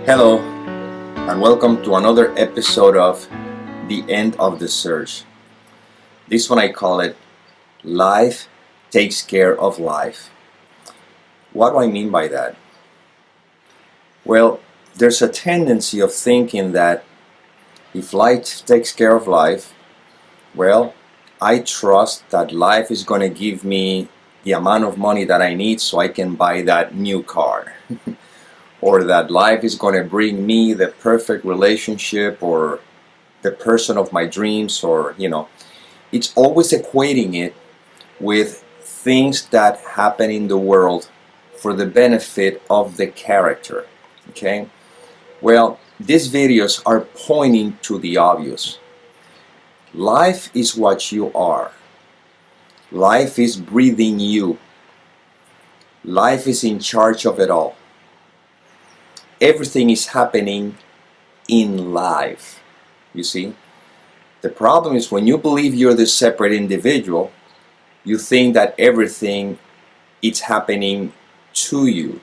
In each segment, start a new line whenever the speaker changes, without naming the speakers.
Hello, and welcome to another episode of The End of the Search. This one I call it Life Takes Care of Life. What do I mean by that? Well, there's a tendency of thinking that if life takes care of life, well, I trust that life is going to give me the amount of money that I need so I can buy that new car. Or that life is going to bring me the perfect relationship or the person of my dreams, or it's always equating it with things that happen in the world for the benefit of the character. Okay? Well, these videos are pointing to the obvious. Life is what you are. Life is breathing you. Life is in charge of it all. Everything is happening in life. You see? The problem is when you believe you're this separate individual, you think that everything is happening to you.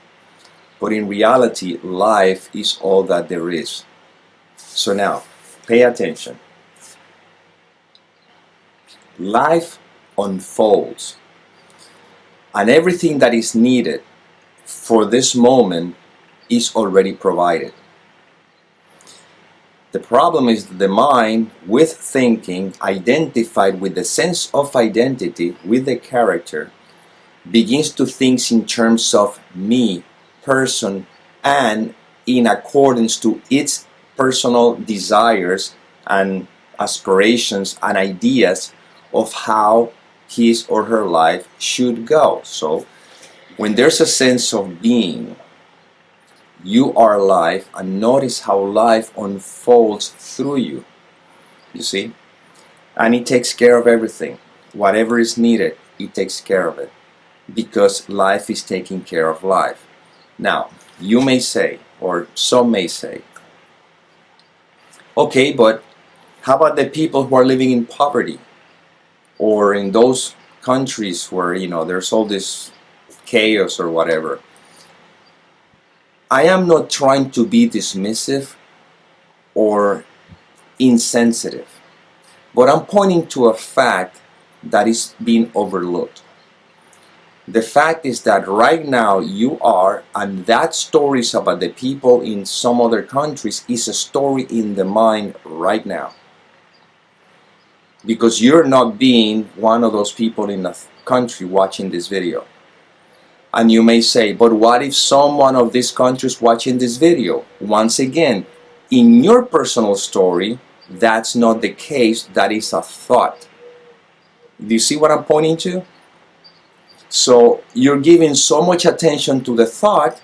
But in reality, life is all that there is. So now, pay attention. Life unfolds. And everything that is needed for this moment is already provided. The problem is that the mind, with thinking, identified with the sense of identity, with the character, begins to think in terms of me, person, and in accordance to its personal desires and aspirations and ideas of how his or her life should go. So, when there's a sense of being, you are life, and notice how life unfolds through you. You see? And it takes care of everything. Whatever is needed, it takes care of it. Because life is taking care of life. Now, you may say, or some may say, okay, but how about the people who are living in poverty? Or in those countries where, there's all this chaos or whatever. I am not trying to be dismissive or insensitive, but I'm pointing to a fact that is being overlooked. The fact is that right now you are, and that story is about the people in some other countries, is a story in the mind right now. Because you're not being one of those people in the country watching this video. And you may say, but what if someone of this country is watching this video? Once again, in your personal story, that's not the case. That is a thought. Do you see what I'm pointing to? So you're giving so much attention to the thought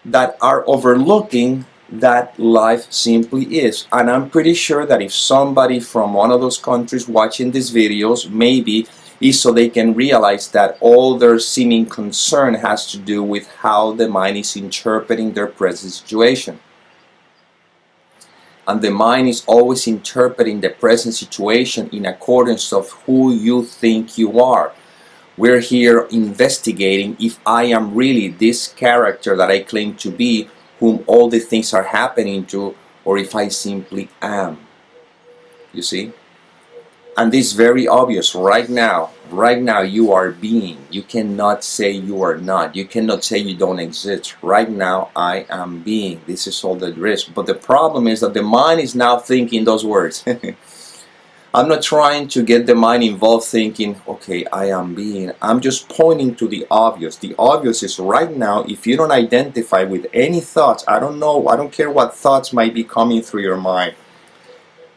that are overlooking that life simply is. And I'm pretty sure that if somebody from one of those countries watching these videos, maybe is so they can realize that all their seeming concern has to do with how the mind is interpreting their present situation. And the mind is always interpreting the present situation in accordance of who you think you are. We're here investigating if I am really this character that I claim to be, whom all the things are happening to, or if I simply am. You see? And this is very obvious right now. Right now you are being. You cannot say you are not. You cannot say you don't exist. Right now I am being. This is all that there is. But the problem is that the mind is now thinking those words. I'm not trying to get the mind involved thinking, okay, I am being. I'm just pointing to the obvious. The obvious is right now, if you don't identify with any thoughts, I don't care what thoughts might be coming through your mind.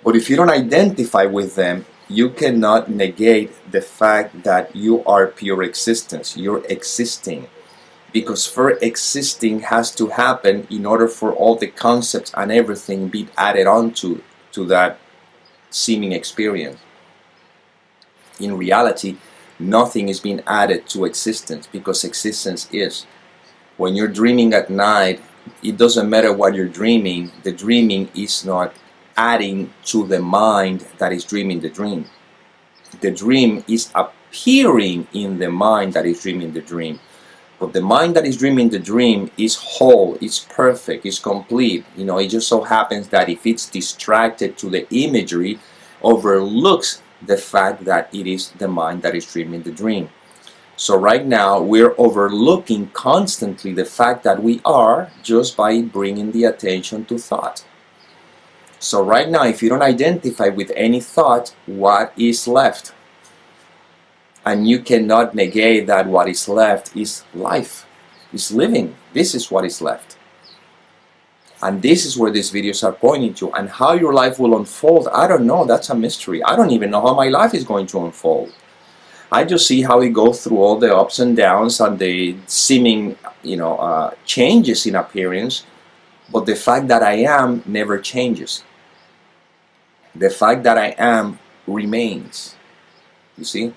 But if you don't identify with them, you cannot negate the fact that you are pure existence. You're existing. Because for existing has to happen in order for all the concepts and everything be added on to that seeming experience. In reality, nothing is being added to existence because existence is. When you're dreaming at night, it doesn't matter what you're dreaming. The dreaming is not adding to the mind that is dreaming the dream. The dream is appearing in the mind that is dreaming the dream. But the mind that is dreaming the dream is whole, is perfect, is complete. It just so happens that if it's distracted to the imagery, overlooks the fact that it is the mind that is dreaming the dream. So right now we're overlooking constantly the fact that we are, just by bringing the attention to thought. So right now, if you don't identify with any thought, what is left? And you cannot negate that what is left is life, is living. This is what is left. And this is where these videos are pointing to. And how your life will unfold, I don't know. That's a mystery. I don't even know how my life is going to unfold. I just see how it goes through all the ups and downs and the seeming, changes in appearance. But the fact that I am never changes. The fact that I am remains. You see?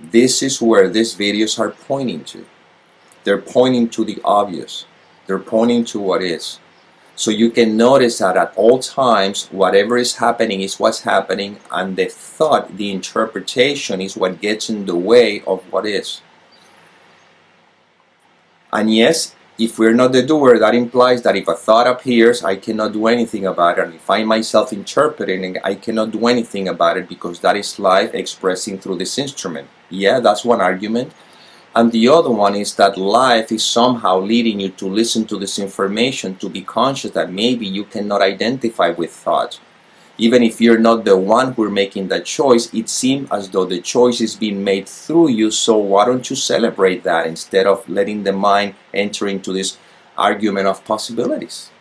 This is where these videos are pointing to. They're pointing to the obvious. They're pointing to what is. So you can notice that at all times, whatever is happening is what's happening, and the thought, the interpretation is what gets in the way of what is. And yes, if we're not the doer, that implies that if a thought appears, I cannot do anything about it. And if I myself interpreting it, I cannot do anything about it, because that is life expressing through this instrument. Yeah, that's one argument. And the other one is that life is somehow leading you to listen to this information, to be conscious that maybe you cannot identify with thoughts. Even if you're not the one who are making that choice, it seems as though the choice is being made through you. So why don't you celebrate that instead of letting the mind enter into this argument of possibilities?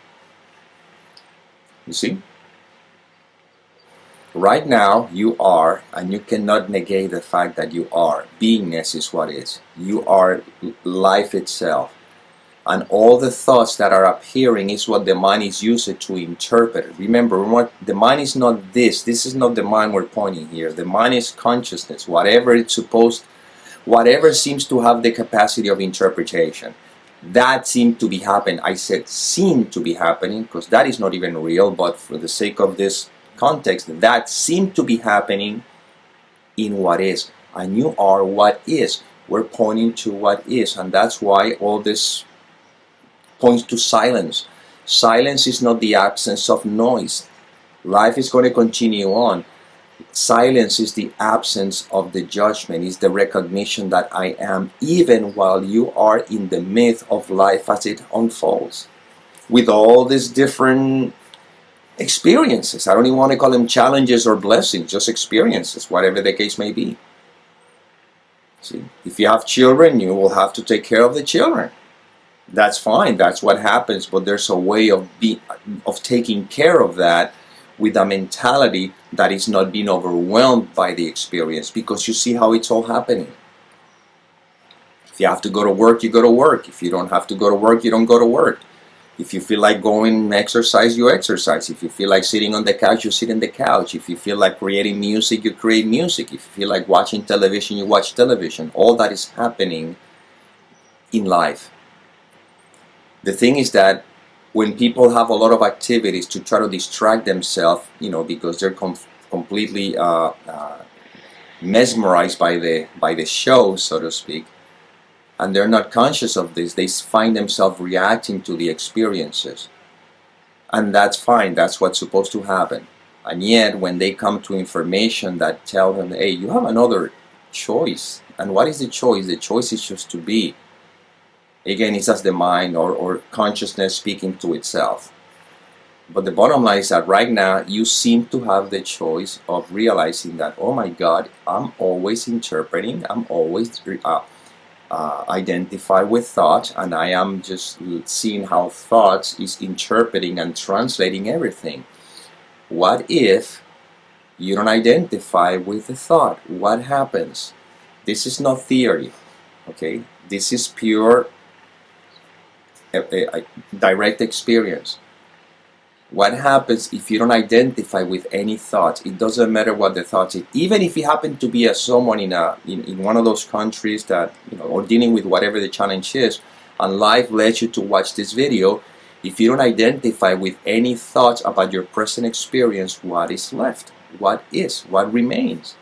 You see? Right now you are, and you cannot negate the fact that you are. Beingness is what is. You are life itself. And all the thoughts that are appearing is what the mind is used to interpret. Remember, the mind is not this. This is not the mind we're pointing here. The mind is consciousness. Whatever seems to have the capacity of interpretation. That seemed to be happening. I said seemed to be happening because that is not even real, but for the sake of this context, that seemed to be happening in what is. And you are what is. We're pointing to what is, and that's why all this points to silence. Silence is not the absence of noise. Life is going to continue on. Silence is the absence of the judgment, is the recognition that I am, even while you are in the myth of life as it unfolds. With all these different experiences. I don't even want to call them challenges or blessings, just experiences, whatever the case may be. See, if you have children, you will have to take care of the children. That's fine, that's what happens, but there's a way of taking care of that with a mentality that is not being overwhelmed by the experience, because you see how it's all happening. If you have to go to work, you go to work. If you don't have to go to work, you don't go to work. If you feel like going and exercise, you exercise. If you feel like sitting on the couch, you sit on the couch. If you feel like creating music, you create music. If you feel like watching television, you watch television. All that is happening in life. The thing is that when people have a lot of activities to try to distract themselves, because they're completely mesmerized by the show, so to speak, and they're not conscious of this, they find themselves reacting to the experiences. And that's fine, that's what's supposed to happen. And yet, when they come to information that tell them, hey, you have another choice. And what is the choice? The choice is just to be. Again, it's just the mind or consciousness speaking to itself. But the bottom line is that right now you seem to have the choice of realizing that, oh my God, I'm always interpreting, I'm always identify with thought, and I am just seeing how thoughts is interpreting and translating everything. What if you don't identify with the thought? What happens? This is not theory, okay? This is pure direct experience. What happens if you don't identify with any thoughts? It doesn't matter what the thoughts is. Even if you happen to be someone in one of those countries that, or dealing with whatever the challenge is, and life led you to watch this video, if you don't identify with any thoughts about your present experience, what is left? What is? What remains?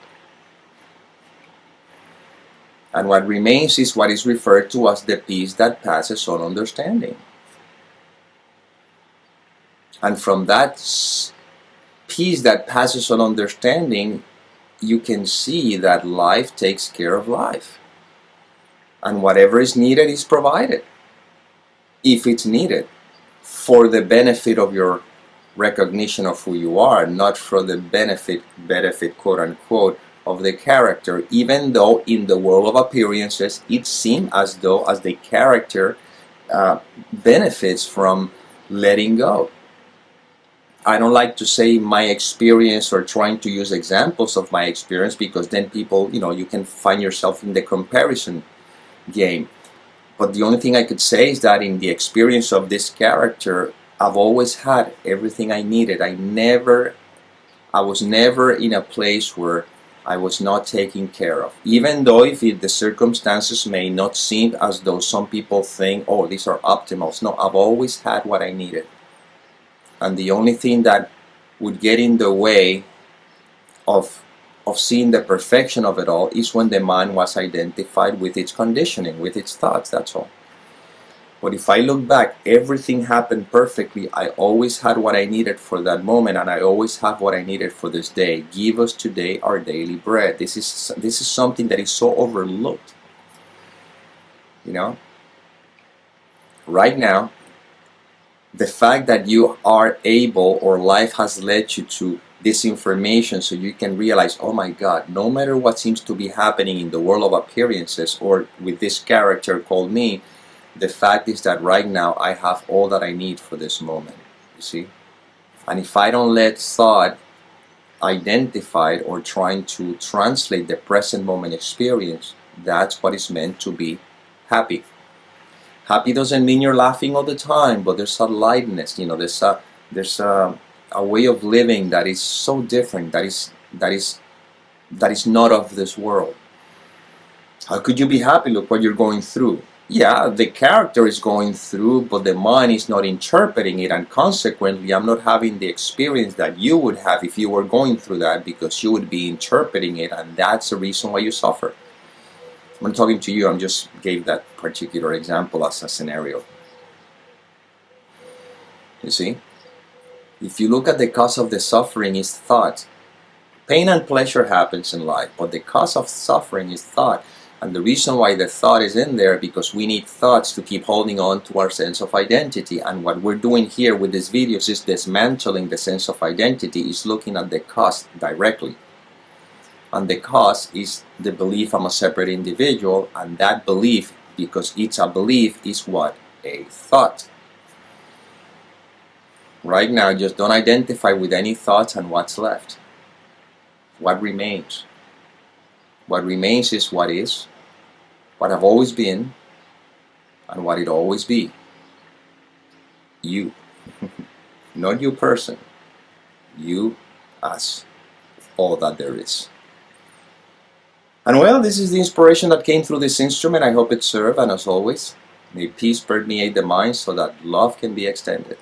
And what remains is what is referred to as the peace that passes all understanding. And from that peace that passes all understanding, you can see that life takes care of life. And whatever is needed is provided, if it's needed, for the benefit of your recognition of who you are, not for the benefit quote unquote, of the character, even though in the world of appearances it seems as though as the character benefits from letting go. I don't like to say my experience or trying to use examples of my experience, because then people, you can find yourself in the comparison game. But the only thing I could say is that in the experience of this character, I've always had everything I needed. I was never in a place where I was not taken care of. Even though if the circumstances may not seem as though some people think, oh, these are optimals. No, I've always had what I needed. And the only thing that would get in the way of seeing the perfection of it all is when the mind was identified with its conditioning, with its thoughts, that's all. But if I look back, everything happened perfectly. I always had what I needed for that moment, and I always have what I needed for this day. Give us today our daily bread. This is something that is so overlooked. Right now, the fact that you are able, or life has led you to this information so you can realize, oh my God, no matter what seems to be happening in the world of appearances or with this character called me, the fact is that right now I have all that I need for this moment, you see? And if I don't let thought identify or trying to translate the present moment experience, that's what is meant to be happy. Happy doesn't mean you're laughing all the time, but there's a lightness, there's a way of living that is so different, that is not of this world. How could you be happy? Look what you're going through. Yeah, the character is going through, but the mind is not interpreting it, and consequently I'm not having the experience that you would have if you were going through that, because you would be interpreting it, and that's the reason why you suffer. I'm talking to you, I just gave that particular example as a scenario. You see? If you look at the cause of the suffering is thought. Pain and pleasure happens in life, but the cause of suffering is thought. And the reason why the thought is in there, because we need thoughts to keep holding on to our sense of identity. And what we're doing here with these videos is dismantling the sense of identity, is looking at the cause directly. And the cause is the belief I'm a separate individual, and that belief, because it's a belief, is what? A thought. Right now, just don't identify with any thoughts, and what's left? What remains? What remains is what is, what have always been, and what it always be. You. Not you person. You as all that there is. And well, this is the inspiration that came through this instrument. I hope it served, and as always, may peace permeate the mind so that love can be extended.